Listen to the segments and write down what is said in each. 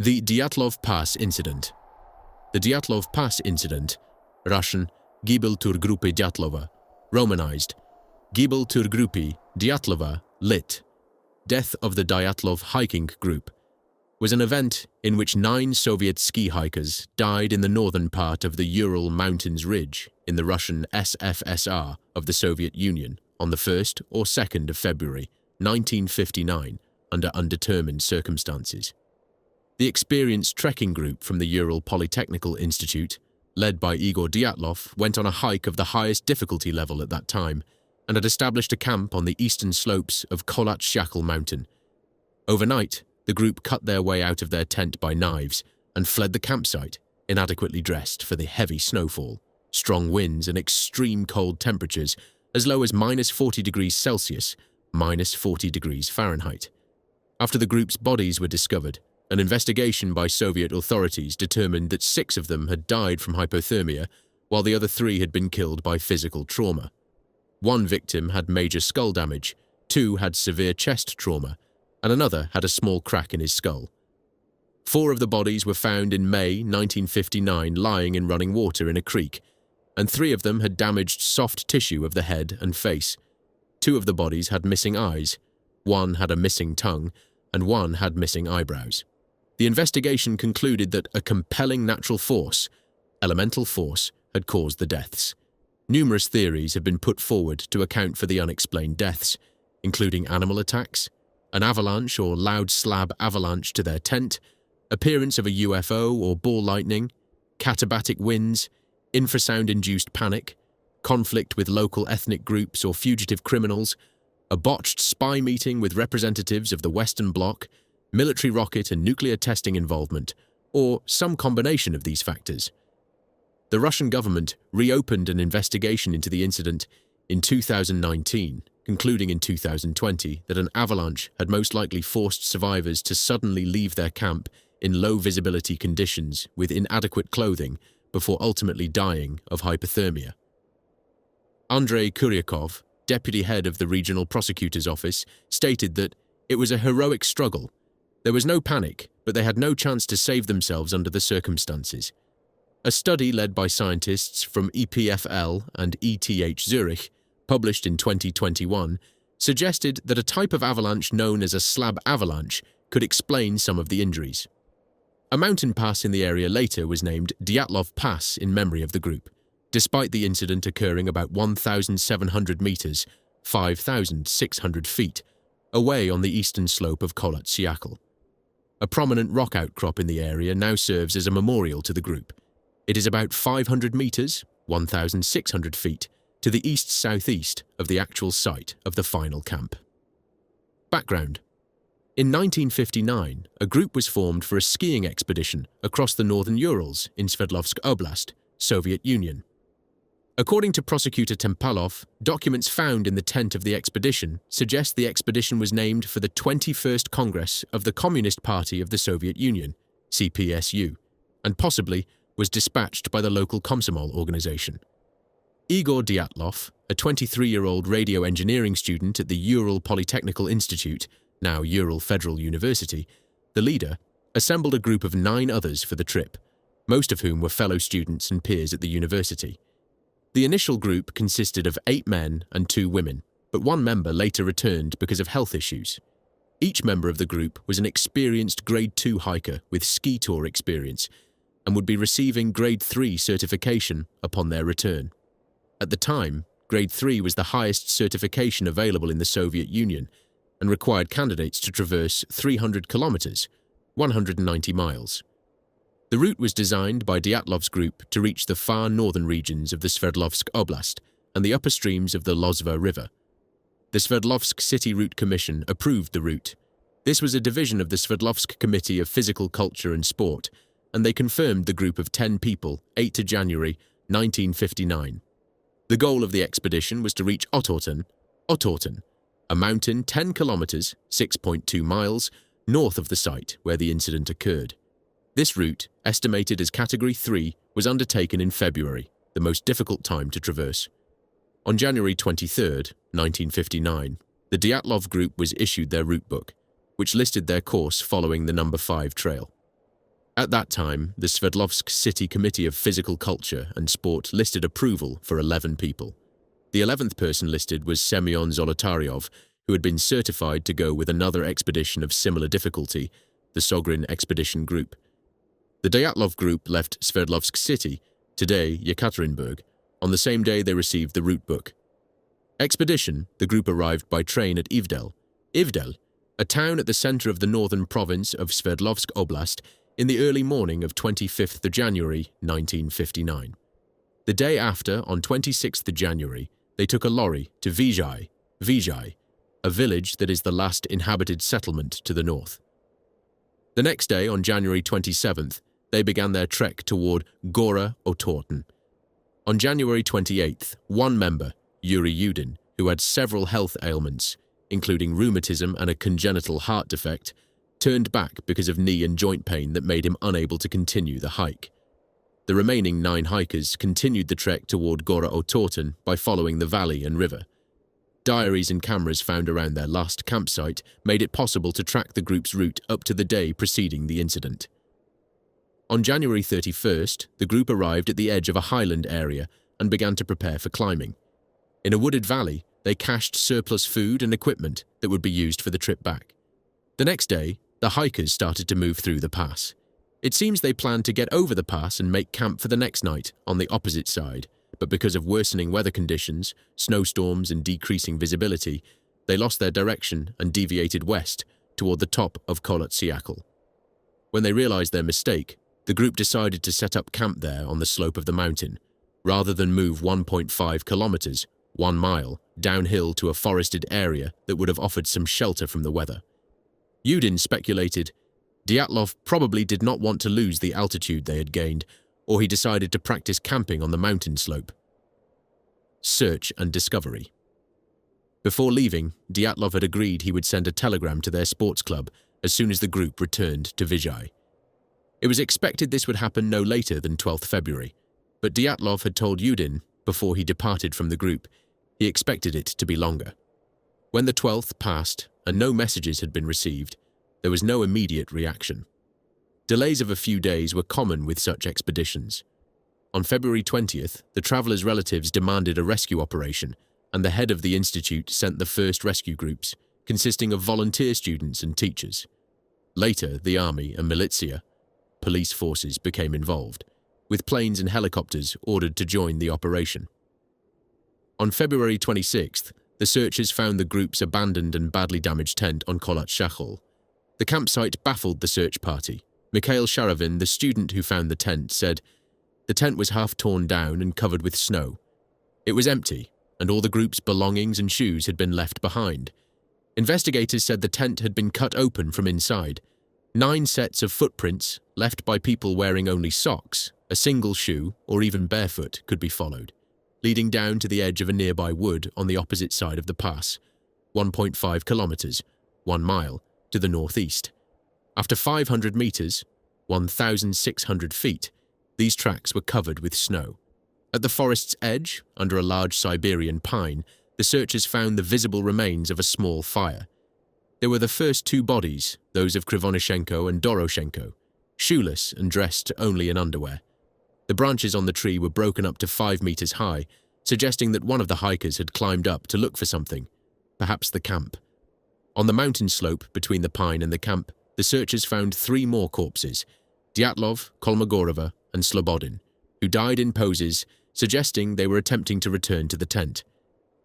The Dyatlov Pass Incident. The Dyatlov Pass Incident, Russian Gibel tur Gruppi Dyatlova, Romanized Gibel tur Gruppi Dyatlova, lit. Death of the Dyatlov hiking group, was an event in which 9 Soviet ski hikers died in the northern part of the Ural Mountains Ridge in the Russian SFSR of the Soviet Union on the 1st or 2nd of February 1959 under undetermined circumstances. The experienced trekking group from the Ural Polytechnical Institute, led by Igor Dyatlov, went on a hike of the highest difficulty level at that time and had established a camp on the eastern slopes of Kholat-Syakhl mountain. Overnight, the group cut their way out of their tent by knives and fled the campsite, inadequately dressed for the heavy snowfall, strong winds and extreme cold temperatures as low as -40 degrees Celsius, -40 degrees Fahrenheit. After the group's bodies were discovered, an investigation by Soviet authorities determined that 6 of them had died from hypothermia, while the other 3 had been killed by physical trauma. 1 victim had major skull damage, 2 had severe chest trauma, and another had a small crack in his skull. 4 of the bodies were found in May 1959 lying in running water in a creek, and 3 of them had damaged soft tissue of the head and face. 2 of the bodies had missing eyes, 1 had a missing tongue, and 1 had missing eyebrows. The investigation concluded that a compelling natural force, elemental force, had caused the deaths. Numerous theories have been put forward to account for the unexplained deaths, including animal attacks, an avalanche or loud slab avalanche to their tent, appearance of a UFO or ball lightning, katabatic winds, infrasound-induced panic, conflict with local ethnic groups or fugitive criminals, a botched spy meeting with representatives of the Western Bloc, military rocket and nuclear testing involvement, or some combination of these factors. The Russian government reopened an investigation into the incident in 2019, concluding in 2020 that an avalanche had most likely forced survivors to suddenly leave their camp in low-visibility conditions with inadequate clothing before ultimately dying of hypothermia. Andrei Kuryakov, deputy head of the regional prosecutor's office, stated that it was a heroic struggle. There was no panic, but they had no chance to save themselves under the circumstances. A study led by scientists from EPFL and ETH Zurich, published in 2021, suggested that a type of avalanche known as a slab avalanche could explain some of the injuries. A mountain pass in the area later was named Dyatlov Pass in memory of the group, despite the incident occurring about 1,700 meters, 5,600 feet, away on the eastern slope of Kholat-Syakhl. A prominent rock outcrop in the area now serves as a memorial to the group. It is about 500 meters, 1,600 feet, to the east-southeast of the actual site of the final camp. Background. In 1959, a group was formed for a skiing expedition across the northern Urals in Sverdlovsk Oblast, Soviet Union. According to prosecutor Tempalov, documents found in the tent of the expedition suggest the expedition was named for the 21st Congress of the Communist Party of the Soviet Union, CPSU, and possibly was dispatched by the local Komsomol organization. Igor Dyatlov, a 23-year-old radio engineering student at the Ural Polytechnical Institute, now Ural Federal University, the leader, assembled a group of 9 others for the trip, most of whom were fellow students and peers at the university. The initial group consisted of 8 men and 2 women, but 1 member later returned because of health issues. Each member of the group was an experienced Grade 2 hiker with ski tour experience and would be receiving Grade 3 certification upon their return. At the time, Grade 3 was the highest certification available in the Soviet Union and required candidates to traverse 300 kilometers, 190 miles. The route was designed by Dyatlov's group to reach the far northern regions of the Sverdlovsk Oblast and the upper streams of the Lozva River. The Sverdlovsk City Route Commission approved the route. This was a division of the Sverdlovsk Committee of Physical Culture and Sport, and they confirmed the group of 10 people, 8 January 1959. The goal of the expedition was to reach Otorten, a mountain 10 kilometers, 6.2 miles, north of the site where the incident occurred. This route, estimated as Category 3, was undertaken in February, the most difficult time to traverse. On January 23, 1959, the Dyatlov group was issued their route book, which listed their course following the number 5 trail. At that time, the Sverdlovsk City Committee of Physical Culture and Sport listed approval for 11 people. The 11th person listed was Semyon Zolotaryov, who had been certified to go with another expedition of similar difficulty, the Sogrin Expedition Group. The Dyatlo group left Sverdlovsk City, today Yekaterinburg, on the same day they received the route book. Expedition, the group arrived by train at Ivdel. Ivdel, a town at the center of the northern province of Sverdlovsk Oblast, in the early morning of 25th January 1959. The day after, on 26th January, they took a lorry to Vizhai, a village that is the last inhabited settlement to the north. The next day, on January 27th, they began their trek toward Gora Otorten. On January 28th, one member, Yuri Yudin, who had several health ailments, including rheumatism and a congenital heart defect, turned back because of knee and joint pain that made him unable to continue the hike. The remaining 9 hikers continued the trek toward Gora Otorten by following the valley and river. Diaries and cameras found around their last campsite made it possible to track the group's route up to the day preceding the incident. On January 31st, the group arrived at the edge of a highland area and began to prepare for climbing. In a wooded valley, they cached surplus food and equipment that would be used for the trip back. The next day, the hikers started to move through the pass. It seems they planned to get over the pass and make camp for the next night on the opposite side, but because of worsening weather conditions, snowstorms and decreasing visibility, they lost their direction and deviated west toward the top of Kolotsiakl. When they realized their mistake, the group decided to set up camp there on the slope of the mountain, rather than move 1.5 kilometers, 1 mile, downhill to a forested area that would have offered some shelter from the weather. Yudin speculated Dyatlo probably did not want to lose the altitude they had gained, or he decided to practice camping on the mountain slope. Search and discovery. Before leaving, Dyatlo had agreed he would send a telegram to their sports club as soon as the group returned to Vizhai. It was expected this would happen no later than 12th February, but Dyatlo had told Yudin, before he departed from the group, he expected it to be longer. When the 12th passed and no messages had been received, there was no immediate reaction. Delays of a few days were common with such expeditions. On February 20th, the travelers' relatives demanded a rescue operation, and the head of the institute sent the first rescue groups, consisting of volunteer students and teachers. Later, the army and militia, police forces, became involved, with planes and helicopters ordered to join the operation. On February 26th, the searchers found the group's abandoned and badly damaged tent on Kolotsiakl. The campsite baffled the search party. Mikhail Sharavin, the student who found the tent, said, "The tent was half torn down and covered with snow. It was empty, and all the group's belongings and shoes had been left behind. Investigators said the tent had been cut open from inside. 9 sets of footprints, left by people wearing only socks, a single shoe, or even barefoot, could be followed, leading down to the edge of a nearby wood on the opposite side of the pass, 1.5 kilometers, 1 mile, to the northeast. After 500 meters, 1,600 feet, these tracks were covered with snow. At the forest's edge, under a large Siberian pine, the searchers found the visible remains of a small fire. There were the first 2 bodies, those of Krivonishenko and Doroshenko, shoeless and dressed only in underwear. The branches on the tree were broken up to 5 meters high, suggesting that one of the hikers had climbed up to look for something, perhaps the camp. On the mountain slope between the pine and the camp, the searchers found 3 more corpses, Dyatlo, Kolmogorova, and Slobodin, who died in poses suggesting they were attempting to return to the tent.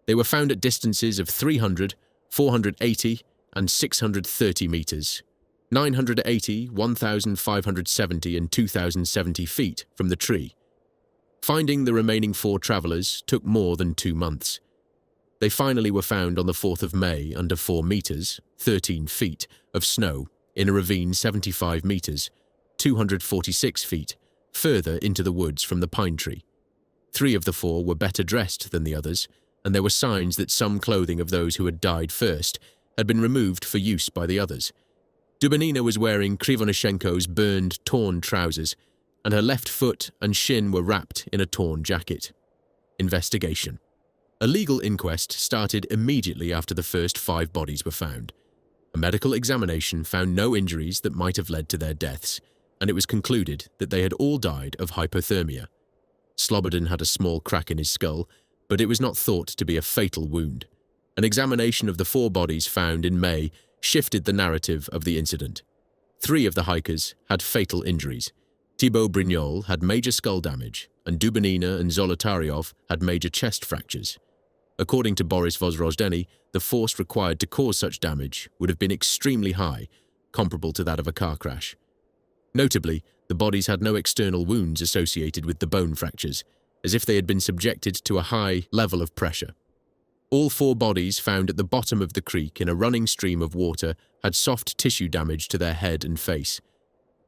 They were found at distances of 300, 480, and 630 meters, 980, 1,570, and 2,070 feet from the tree. Finding the remaining 4 travelers took more than 2 months. They finally were found on the 4th of May under 4 meters, 13 feet, of snow in a ravine 75 meters, 246 feet, further into the woods from the pine tree. 3 of the 4 were better dressed than the others, and there were signs that some clothing of those who had died first had been removed for use by the others. Dubinina was wearing Krivonishenko's burned, torn trousers, and her left foot and shin were wrapped in a torn jacket. Investigation. A legal inquest started immediately after the first 5 bodies were found. A medical examination found no injuries that might have led to their deaths, and it was concluded that they had all died of hypothermia. Slobodan had a small crack in his skull, but it was not thought to be a fatal wound. An examination of the 4 bodies found in May shifted the narrative of the incident. 3 of the hikers had fatal injuries. Thibaut Brignol had major skull damage, and Dubinina and Zolotaryov had major chest fractures. According to Boris Vozrojdeny, the force required to cause such damage would have been extremely high, comparable to that of a car crash. Notably, the bodies had no external wounds associated with the bone fractures, as if they had been subjected to a high level of pressure. All 4 bodies found at the bottom of the creek in a running stream of water had soft tissue damage to their head and face.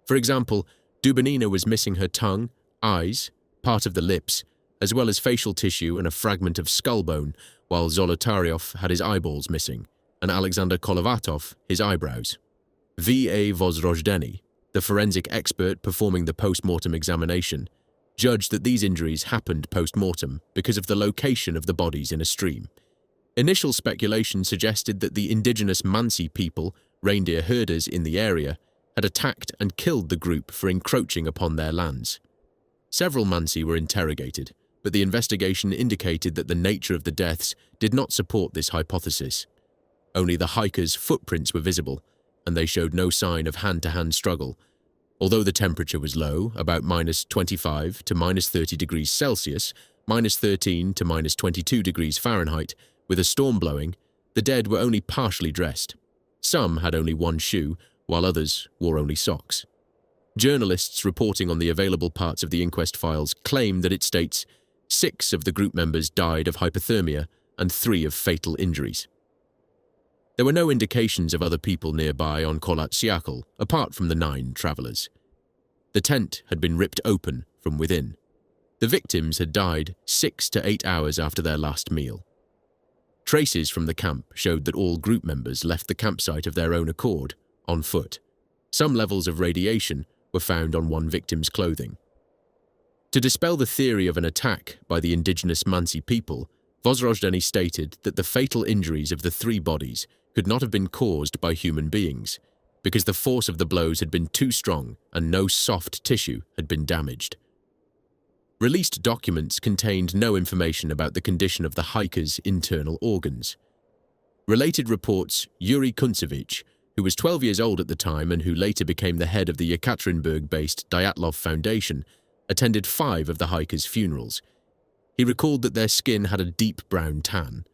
For example, Dubinina was missing her tongue, eyes, part of the lips, as well as facial tissue and a fragment of skull bone, while Zolotaryov had his eyeballs missing, and Alexander Kolovatov his eyebrows. V.A. Vozrojdeny, the forensic expert performing the post-mortem examination, judged that these injuries happened post-mortem because of the location of the bodies in a stream. Initial speculation suggested that the indigenous Mansi people, reindeer herders in the area, had attacked and killed the group for encroaching upon their lands. Several Mansi were interrogated, but the investigation indicated that the nature of the deaths did not support this hypothesis. Only the hikers' footprints were visible, and they showed no sign of hand-to-hand struggle. Although the temperature was low, about -25 to -30 degrees Celsius, -13 to -22 degrees Fahrenheit, with a storm blowing, the dead were only partially dressed. Some had only one shoe, while others wore only socks. Journalists reporting on the available parts of the inquest files claim that it states 6 of the group members died of hypothermia and 3 of fatal injuries. There were no indications of other people nearby on Kholat Syakhl, apart from the 9 travellers. The tent had been ripped open from within. The victims had died 6 to 8 hours after their last meal. Traces from the camp showed that all group members left the campsite of their own accord, on foot. Some levels of radiation were found on one victim's clothing. To dispel the theory of an attack by the indigenous Mansi people, Vozrojdeny stated that the fatal injuries of the 3 bodies could not have been caused by human beings, because the force of the blows had been too strong and no soft tissue had been damaged. Released documents contained no information about the condition of the hikers' internal organs. Related reports, Yuri Kuntsevich, who was 12 years old at the time and who later became the head of the Yekaterinburg-based Dyatlo Foundation, attended 5 of the hikers' funerals. He recalled that their skin had a deep brown tan.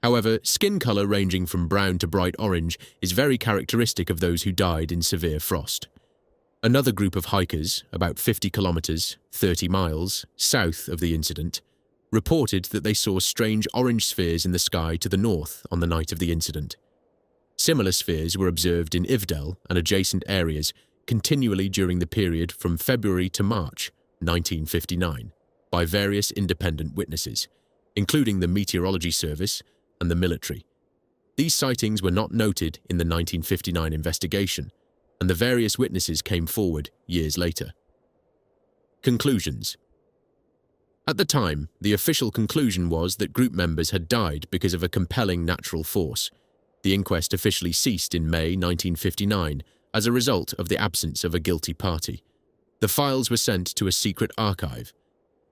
However, skin color ranging from brown to bright orange is very characteristic of those who died in severe frost. Another group of hikers, about 50 kilometers, 30 miles, south of the incident, reported that they saw strange orange spheres in the sky to the north on the night of the incident. Similar spheres were observed in Ivdel and adjacent areas continually during the period from February to March 1959 by various independent witnesses, including the Meteorology Service and the military. These sightings were not noted in the 1959 investigation, and the various witnesses came forward years later. Conclusions. At the time, the official conclusion was that group members had died because of a compelling natural force. The inquest officially ceased in May 1959 as a result of the absence of a guilty party. The files were sent to a secret archive.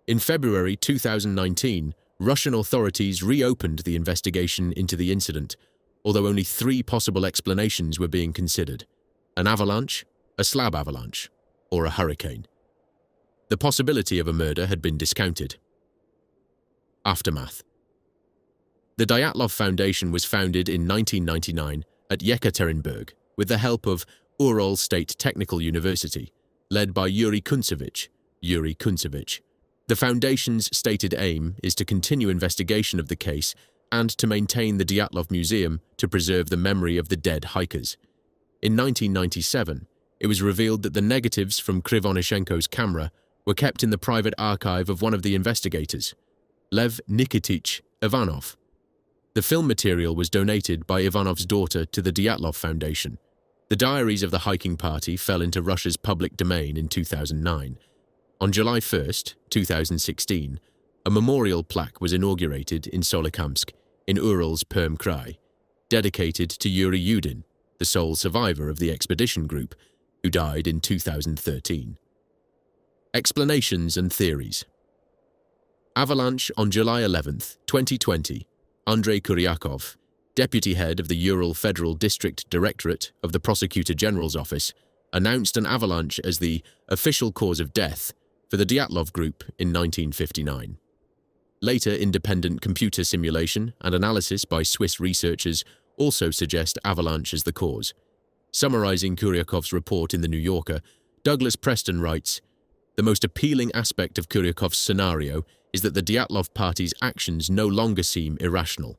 In February 2019, Russian authorities reopened the investigation into the incident, although only 3 possible explanations were being considered: an avalanche, a slab avalanche, or a hurricane. The possibility of a murder had been discounted. Aftermath. The Dyatlo Foundation was founded in 1999 at Yekaterinburg with the help of Ural State Technical University, led by Yuri Kuntsevich. The foundation's stated aim is to continue investigation of the case and to maintain the Dyatlo Museum to preserve the memory of the dead hikers. In 1997, it was revealed that the negatives from Krivonishenko's camera were kept in the private archive of one of the investigators, Lev Nikitich Ivanov. The film material was donated by Ivanov's daughter to the Dyatlo Foundation. The diaries of the hiking party fell into Russia's public domain in 2009. On July 1, 2016, a memorial plaque was inaugurated in Solikamsk, in Ural's Perm Krai, dedicated to Yuri Yudin, the sole survivor of the expedition group, who died in 2013. Explanations and theories. Avalanche on July 11, 2020. Andrei Kuryakov, deputy head of the Ural Federal District Directorate of the Prosecutor General's Office, announced an avalanche as the official cause of death for the Dyatlo group in 1959. Later independent computer simulation and analysis by Swiss researchers also suggest avalanche as the cause. Summarizing Kuryakov's report in The New Yorker, Douglas Preston writes, "The most appealing aspect of Kuryakov's scenario is that the Dyatlo party's actions no longer seem irrational.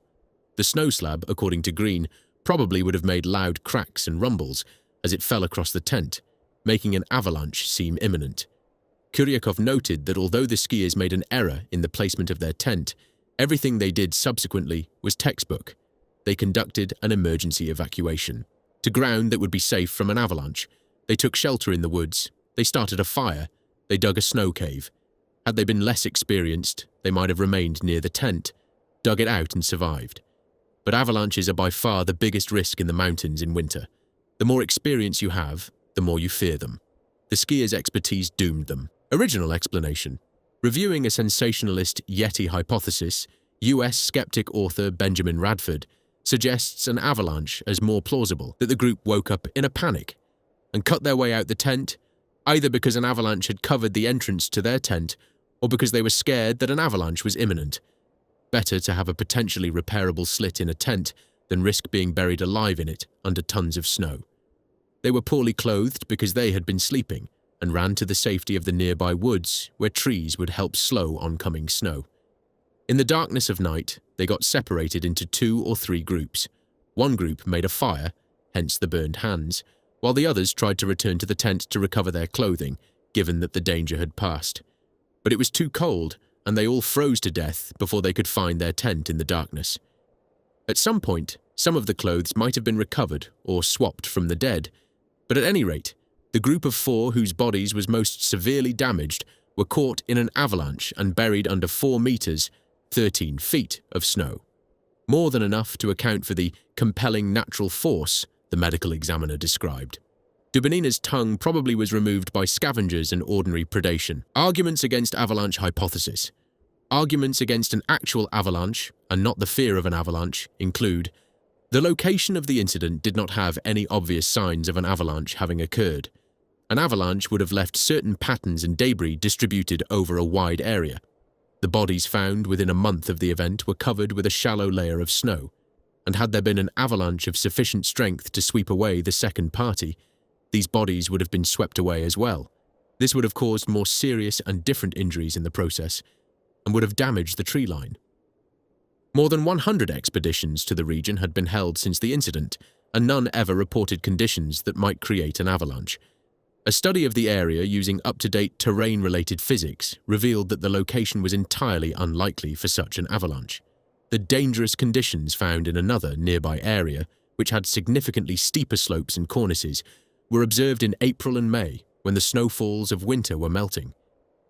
The snow slab, according to Green, probably would have made loud cracks and rumbles as it fell across the tent, making an avalanche seem imminent. Kuryakov noted that although the skiers made an error in the placement of their tent, everything they did subsequently was textbook. They conducted an emergency evacuation to ground that would be safe from an avalanche. They took shelter in the woods. They started a fire. They dug a snow cave. Had they been less experienced, they might have remained near the tent, dug it out and survived. But avalanches are by far the biggest risk in the mountains in winter. The more experience you have, the more you fear them. The skiers' expertise doomed them." Original explanation. Reviewing a sensationalist Yeti hypothesis, US skeptic author Benjamin Radford suggests an avalanche as more plausible, that the group woke up in a panic and cut their way out the tent, either because an avalanche had covered the entrance to their tent or because they were scared that an avalanche was imminent. Better to have a potentially repairable slit in a tent than risk being buried alive in it under tons of snow. They were poorly clothed because they had been sleeping and ran to the safety of the nearby woods where trees would help slow oncoming snow. In the darkness of night, they got separated into 2 or 3 groups. One group made a fire, hence the burned hands, while the others tried to return to the tent to recover their clothing, given that the danger had passed. But it was too cold, and they all froze to death before they could find their tent in the darkness. At some point, some of the clothes might have been recovered or swapped from the dead, but at any rate, the group of 4 whose bodies was most severely damaged were caught in an avalanche and buried under 4 meters, 13 feet of snow. More than enough to account for the compelling natural force the medical examiner described. Dubinina's tongue probably was removed by scavengers and ordinary predation. Arguments against avalanche hypothesis. Arguments against an actual avalanche, and not the fear of an avalanche, include: the location of the incident did not have any obvious signs of an avalanche having occurred. An avalanche would have left certain patterns and debris distributed over a wide area. The bodies found within a month of the event were covered with a shallow layer of snow, and had there been an avalanche of sufficient strength to sweep away the second party, these bodies would have been swept away as well. This would have caused more serious and different injuries in the process, and would have damaged the tree line. More than 100 expeditions to the region had been held since the incident, and none ever reported conditions that might create an avalanche. A study of the area using up-to-date terrain-related physics revealed that the location was entirely unlikely for such an avalanche. The dangerous conditions found in another nearby area, which had significantly steeper slopes and cornices, were observed in April and May, when the snowfalls of winter were melting.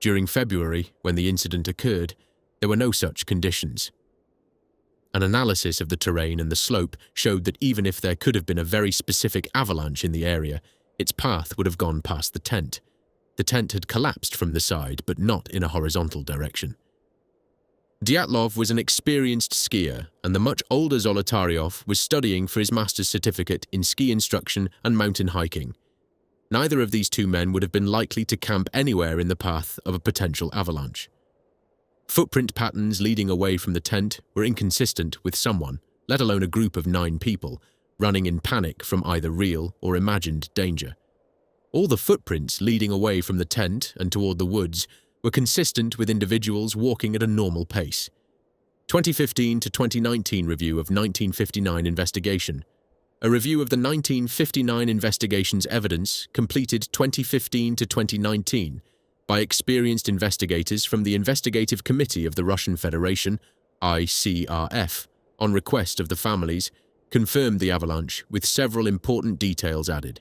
During February, when the incident occurred, there were no such conditions. An analysis of the terrain and the slope showed that even if there could have been a very specific avalanche in the area, its path would have gone past the tent. The tent had collapsed from the side, but not in a horizontal direction. Dyatlo was an experienced skier, and the much older Zolotaryov was studying for his master's certificate in ski instruction and mountain hiking. Neither of these 2 men would have been likely to camp anywhere in the path of a potential avalanche. Footprint patterns leading away from the tent were inconsistent with someone, let alone a group of 9 people, running in panic from either real or imagined danger. All the footprints leading away from the tent and toward the woods were consistent with individuals walking at a normal pace. 2015 to 2019 review of 1959 investigation. A review of the 1959 investigation's evidence completed 2015 to 2019 by experienced investigators from the Investigative Committee of the Russian Federation, ICRF, on request of the families, confirmed the avalanche with several important details added.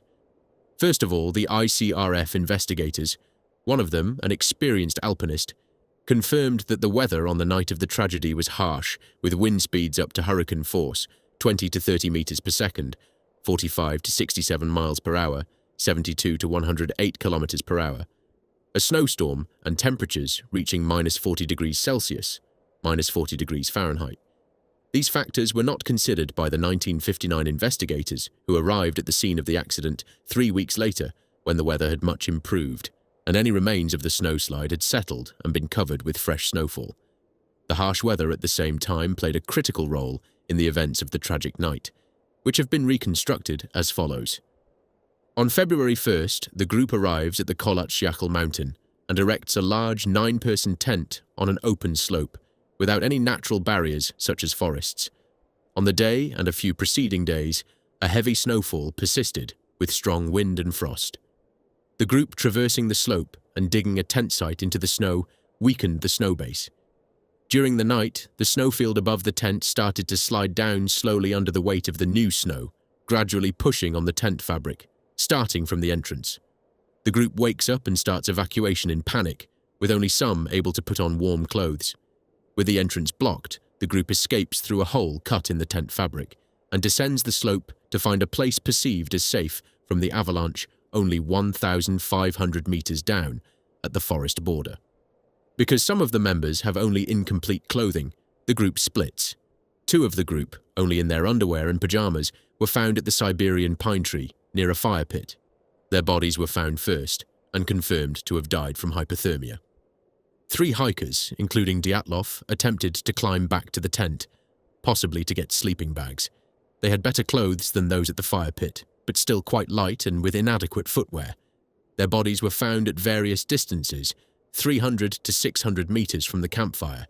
First of all, the ICRF investigators, one of them, an experienced alpinist, confirmed that the weather on the night of the tragedy was harsh, with wind speeds up to hurricane force, 20 to 30 meters per second, 45 to 67 miles per hour, 72 to 108 kilometers per hour, a snowstorm, and temperatures reaching -40 degrees Celsius, -40 degrees Fahrenheit. These factors were not considered by the 1959 investigators who arrived at the scene of the accident 3 weeks later when the weather had much improved and any remains of the snowslide had settled and been covered with fresh snowfall. The harsh weather at the same time played a critical role in the events of the tragic night, which have been reconstructed as follows. On February 1st, the group arrives at the Kholat-Syakhl mountain and erects a large 9-person tent on an open slope, without any natural barriers such as forests. On the day and a few preceding days, a heavy snowfall persisted with strong wind and frost. The group traversing the slope and digging a tent site into the snow weakened the snow base. During the night, the snowfield above the tent started to slide down slowly under the weight of the new snow, gradually pushing on the tent fabric, starting from the entrance. The group wakes up and starts evacuation in panic, with only some able to put on warm clothes. With the entrance blocked, the group escapes through a hole cut in the tent fabric and descends the slope to find a place perceived as safe from the avalanche only 1,500 meters down at the forest border. Because some of the members have only incomplete clothing, the group splits. 2 of the group, only in their underwear and pajamas, were found at the Siberian pine tree near a fire pit. Their bodies were found first and confirmed to have died from hypothermia. 3 hikers, including Dyatlo, attempted to climb back to the tent, possibly to get sleeping bags. They had better clothes than those at the fire pit, but still quite light and with inadequate footwear. Their bodies were found at various distances, 300 to 600 meters from the campfire,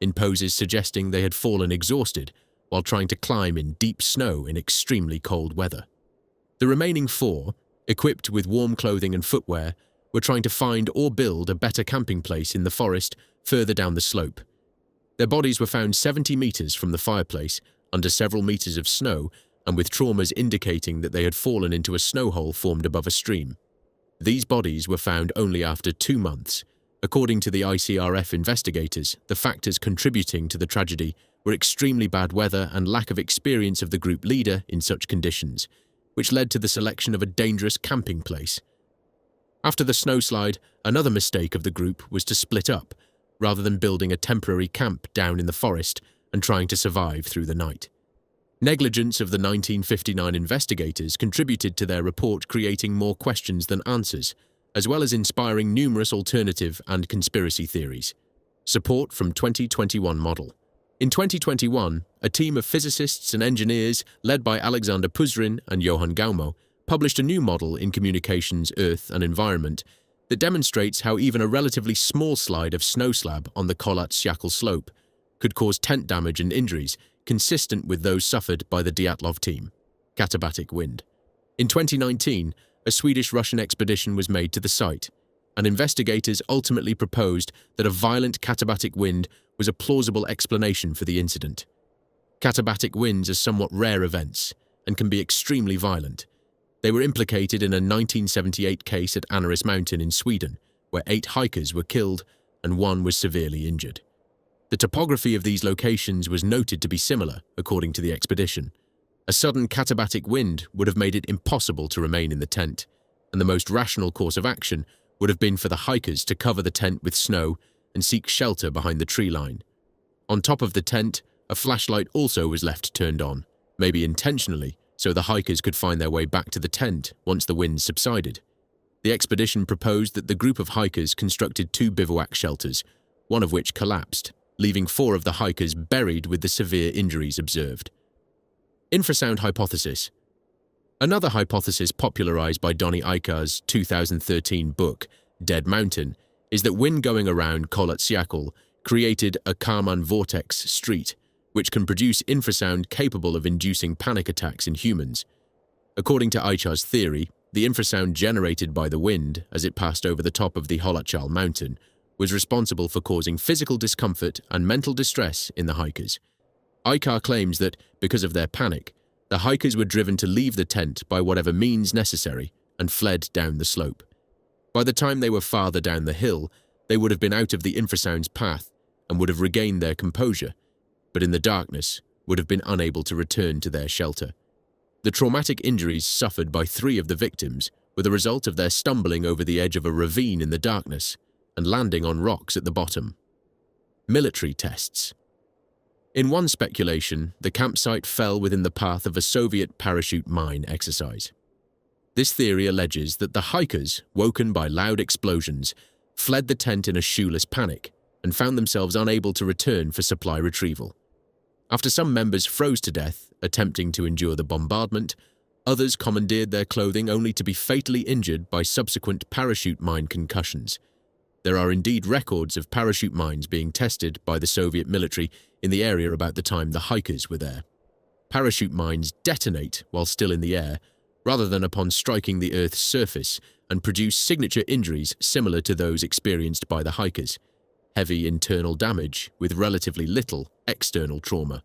in poses suggesting they had fallen exhausted while trying to climb in deep snow in extremely cold weather. The remaining 4, equipped with warm clothing and footwear, were trying to find or build a better camping place in the forest further down the slope. Their bodies were found 70 meters from the fireplace, under several meters of snow, and with traumas indicating that they had fallen into a snow hole formed above a stream. These bodies were found only after 2 months. According to the ICRF investigators, the factors contributing to the tragedy were extremely bad weather and lack of experience of the group leader in such conditions, which led to the selection of a dangerous camping place. After the snowslide, another mistake of the group was to split up, rather than building a temporary camp down in the forest and trying to survive through the night. Negligence of the 1959 investigators contributed to their report creating more questions than answers, as well as inspiring numerous alternative and conspiracy theories. Support from 2021 model. In 2021, a team of physicists and engineers led by Alexander Puzrin and Johann Gaumo published a new model in Communications, Earth and Environment that demonstrates how even a relatively small slide of snow slab on the Kholat-Syakhl slope could cause tent damage and injuries consistent with those suffered by the Dyatlo team. Katabatic wind. In 2019, a Swedish-Russian expedition was made to the site, and investigators ultimately proposed that a violent katabatic wind was a plausible explanation for the incident. Katabatic winds are somewhat rare events and can be extremely violent. They were implicated in a 1978 case at Anaris Mountain in Sweden, where 8 hikers were killed and 1 was severely injured. The topography of these locations was noted to be similar, according to the expedition. A sudden katabatic wind would have made it impossible to remain in the tent, and the most rational course of action would have been for the hikers to cover the tent with snow and seek shelter behind the tree line. On top of the tent, a flashlight also was left turned on, maybe intentionally, so the hikers could find their way back to the tent once the wind subsided. The expedition proposed that the group of hikers constructed 2 bivouac shelters, one of which collapsed, leaving 4 of the hikers buried with the severe injuries observed. Infrasound hypothesis. Another hypothesis popularized by Donny Eikar's 2013 book, Dead Mountain, is that wind going around Kholat-Syakhl created a Kármán vortex street, which can produce infrasound capable of inducing panic attacks in humans. According to Eikar's theory, the infrasound generated by the wind as it passed over the top of the Kholat-Syakhl mountain was responsible for causing physical discomfort and mental distress in the hikers. Eikar claims that, because of their panic, the hikers were driven to leave the tent by whatever means necessary and fled down the slope. By the time they were farther down the hill, they would have been out of the infrasound's path and would have regained their composure, but in the darkness would have been unable to return to their shelter. The traumatic injuries suffered by 3 of the victims were the result of their stumbling over the edge of a ravine in the darkness and landing on rocks at the bottom. Military tests. In one speculation, the campsite fell within the path of a Soviet parachute mine exercise. This theory alleges that the hikers, woken by loud explosions, fled the tent in a shoeless panic and found themselves unable to return for supply retrieval. After some members froze to death, attempting to endure the bombardment, others commandeered their clothing only to be fatally injured by subsequent parachute mine concussions. There are indeed records of parachute mines being tested by the Soviet military in the area about the time the hikers were there. Parachute mines detonate while still in the air, rather than upon striking the Earth's surface, and produce signature injuries similar to those experienced by the hikers. Heavy internal damage with relatively little external trauma.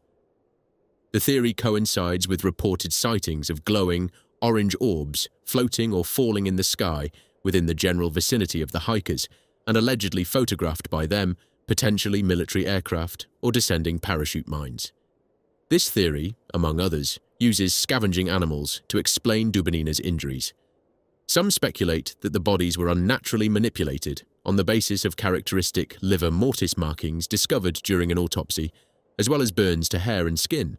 The theory coincides with reported sightings of glowing, orange orbs floating or falling in the sky within the general vicinity of the hikers, and allegedly photographed by them, potentially military aircraft or descending parachute mines. This theory, among others, uses scavenging animals to explain Dubinina's injuries. Some speculate that the bodies were unnaturally manipulated on the basis of characteristic liver mortis markings discovered during an autopsy, as well as burns to hair and skin.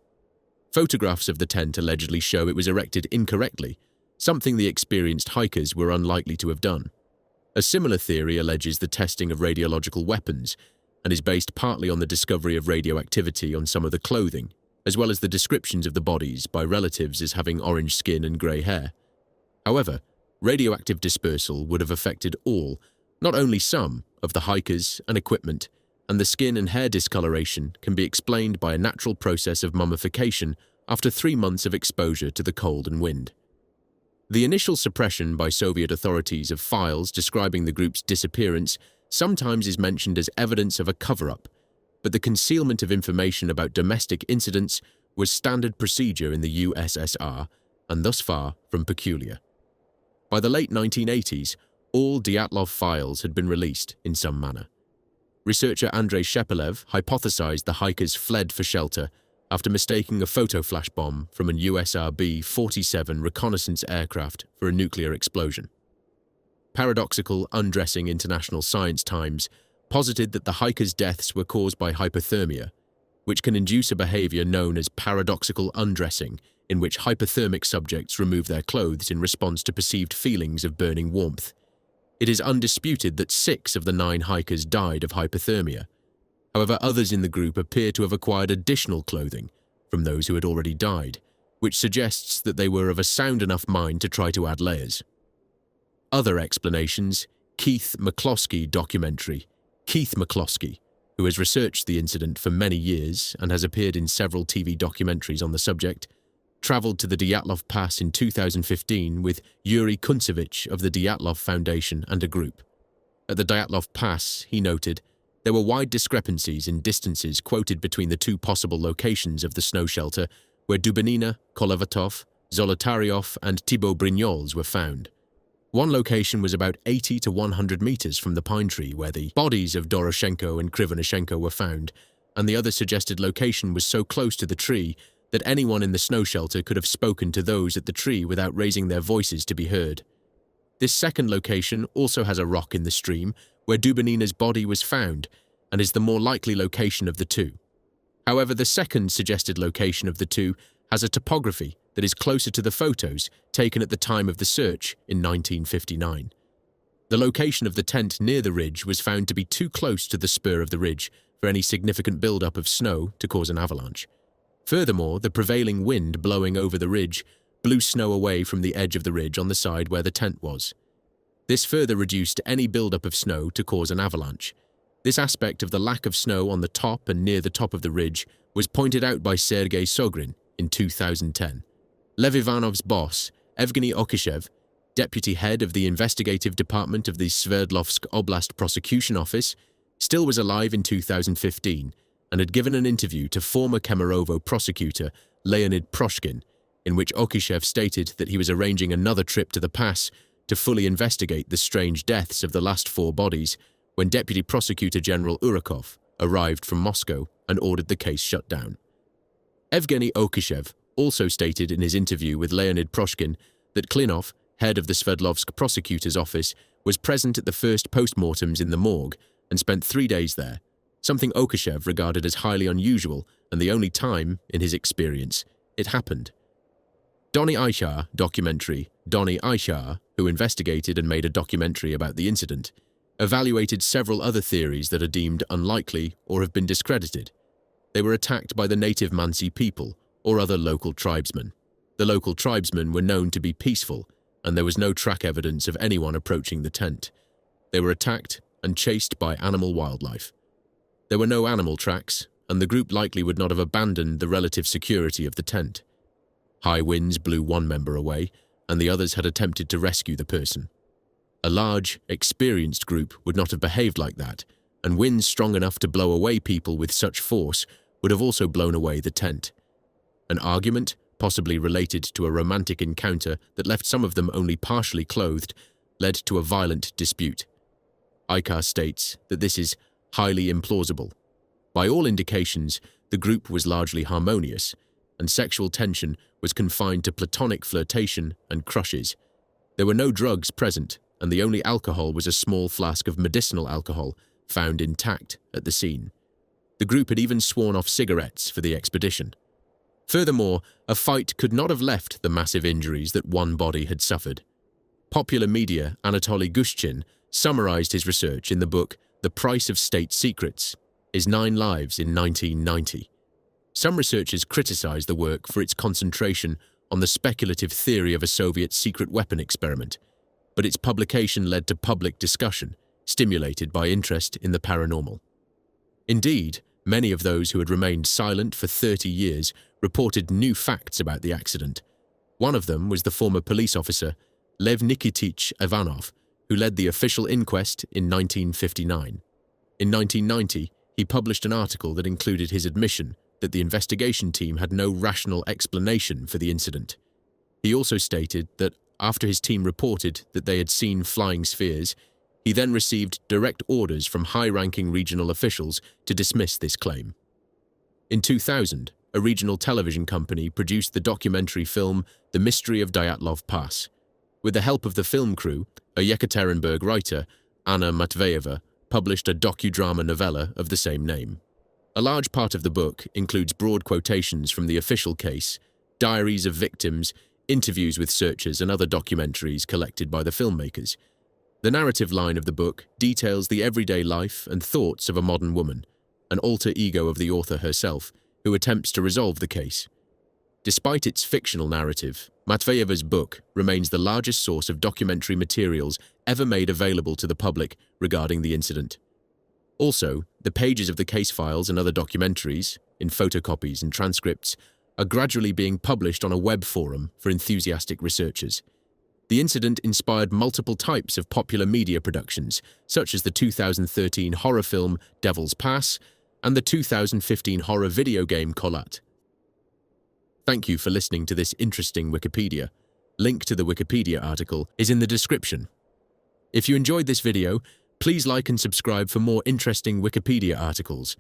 Photographs of the tent allegedly show it was erected incorrectly, something the experienced hikers were unlikely to have done. A similar theory alleges the testing of radiological weapons and is based partly on the discovery of radioactivity on some of the clothing, as well as the descriptions of the bodies by relatives as having orange skin and grey hair. However, radioactive dispersal would have affected all, not only some, of the hikers and equipment, and the skin and hair discoloration can be explained by a natural process of mummification after 3 months of exposure to the cold and wind. The initial suppression by Soviet authorities of files describing the group's disappearance sometimes is mentioned as evidence of a cover-up, but the concealment of information about domestic incidents was standard procedure in the USSR and thus far from peculiar. By the late 1980s, all Dyatlo files had been released in some manner. Researcher Andrei Shepelev hypothesized the hikers fled for shelter after mistaking a photo flash bomb from an USR B-47 reconnaissance aircraft for a nuclear explosion. Paradoxical Undressing International Science Times posited that the hikers' deaths were caused by hypothermia, which can induce a behavior known as paradoxical undressing, in which hypothermic subjects remove their clothes in response to perceived feelings of burning warmth. It is undisputed that 6 of the 9 hikers died of hypothermia. However, others in the group appear to have acquired additional clothing from those who had already died, which suggests that they were of a sound enough mind to try to add layers. Other explanations: Keith McCloskey documentary. Keith McCloskey, who has researched the incident for many years and has appeared in several TV documentaries on the subject, traveled to the Dyatlo Pass in 2015 with Yuri Kuntsevich of the Dyatlo Foundation and a group. At the Dyatlo Pass, he noted, there were wide discrepancies in distances quoted between the 2 possible locations of the snow shelter where Dubinina, Kolevatov, Zolotaryov and Thibaut Brignoles were found. One location was about 80 to 100 meters from the pine tree where the bodies of Doroshenko and Krivonishenko were found, and the other suggested location was so close to the tree that anyone in the snow shelter could have spoken to those at the tree without raising their voices to be heard. This second location also has a rock in the stream where Dubinina's body was found and is the more likely location of the 2. However, the second suggested location of the 2 has a topography that is closer to the photos taken at the time of the search in 1959. The location of the tent near the ridge was found to be too close to the spur of the ridge for any significant buildup of snow to cause an avalanche. Furthermore, the prevailing wind blowing over the ridge blew snow away from the edge of the ridge on the side where the tent was. This further reduced any buildup of snow to cause an avalanche. This aspect of the lack of snow on the top and near the top of the ridge was pointed out by Sergei Sogrin in 2010. Lev Ivanov's boss, Evgeny Okishev, deputy head of the investigative department of the Sverdlovsk Oblast Prosecution Office, still was alive in 2015 and had given an interview to former Kemerovo prosecutor Leonid Proshkin, in which Okishev stated that he was arranging another trip to the pass to fully investigate the strange deaths of the last 4 bodies when Deputy Prosecutor General Urakov arrived from Moscow and ordered the case shut down. Evgeny Okishev also stated in his interview with Leonid Proshkin that Klinov, head of the Sverdlovsk prosecutor's office, was present at the first postmortems in the morgue and spent 3 days there, something Okashev regarded as highly unusual and the only time, in his experience, it happened. Donny Eichar documentary Donny Eichar, who investigated and made a documentary about the incident, evaluated several other theories that are deemed unlikely or have been discredited. They were attacked by the native Mansi people or other local tribesmen. The local tribesmen were known to be peaceful, and there was no track evidence of anyone approaching the tent. They were attacked and chased by animal wildlife. There were no animal tracks, and the group likely would not have abandoned the relative security of the tent. High winds blew one member away, and the others had attempted to rescue the person. A large, experienced group would not have behaved like that, and winds strong enough to blow away people with such force would have also blown away the tent. An argument, possibly related to a romantic encounter that left some of them only partially clothed, led to a violent dispute. Eichar states that this is highly implausible. By all indications, the group was largely harmonious, and sexual tension was confined to platonic flirtation and crushes. There were no drugs present, and the only alcohol was a small flask of medicinal alcohol found intact at the scene. The group had even sworn off cigarettes for the expedition. Furthermore, a fight could not have left the massive injuries that one body had suffered. Popular media Anatoly Gushchin summarized his research in the book The Price of State Secrets: His 9 Lives in 1990. Some researchers criticized the work for its concentration on the speculative theory of a Soviet secret weapon experiment, but its publication led to public discussion, stimulated by interest in the paranormal. Indeed, many of those who had remained silent for 30 years reported new facts about the accident. One of them was the former police officer, Lev Nikitich Ivanov, who led the official inquest in 1959. In 1990, he published an article that included his admission that the investigation team had no rational explanation for the incident. He also stated that after his team reported that they had seen flying spheres, he then received direct orders from high-ranking regional officials to dismiss this claim. In 2000, a regional television company produced the documentary film The Mystery of Dyatlo Pass. With the help of the film crew, a Yekaterinburg writer, Anna Matveyeva, published a docudrama novella of the same name. A large part of the book includes broad quotations from the official case, diaries of victims, interviews with searchers, and other documentaries collected by the filmmakers. The narrative line of the book details the everyday life and thoughts of a modern woman, an alter ego of the author herself, who attempts to resolve the case. Despite its fictional narrative, Matveyeva's book remains the largest source of documentary materials ever made available to the public regarding the incident. Also, the pages of the case files and other documentaries, in photocopies and transcripts, are gradually being published on a web forum for enthusiastic researchers. The incident inspired multiple types of popular media productions, such as the 2013 horror film Devil's Pass and the 2015 horror video game Kolat. Thank you for listening to this interesting Wikipedia. Link to the Wikipedia article is in the description. If you enjoyed this video, please like and subscribe for more interesting Wikipedia articles.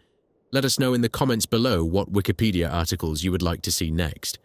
Let us know in the comments below what Wikipedia articles you would like to see next.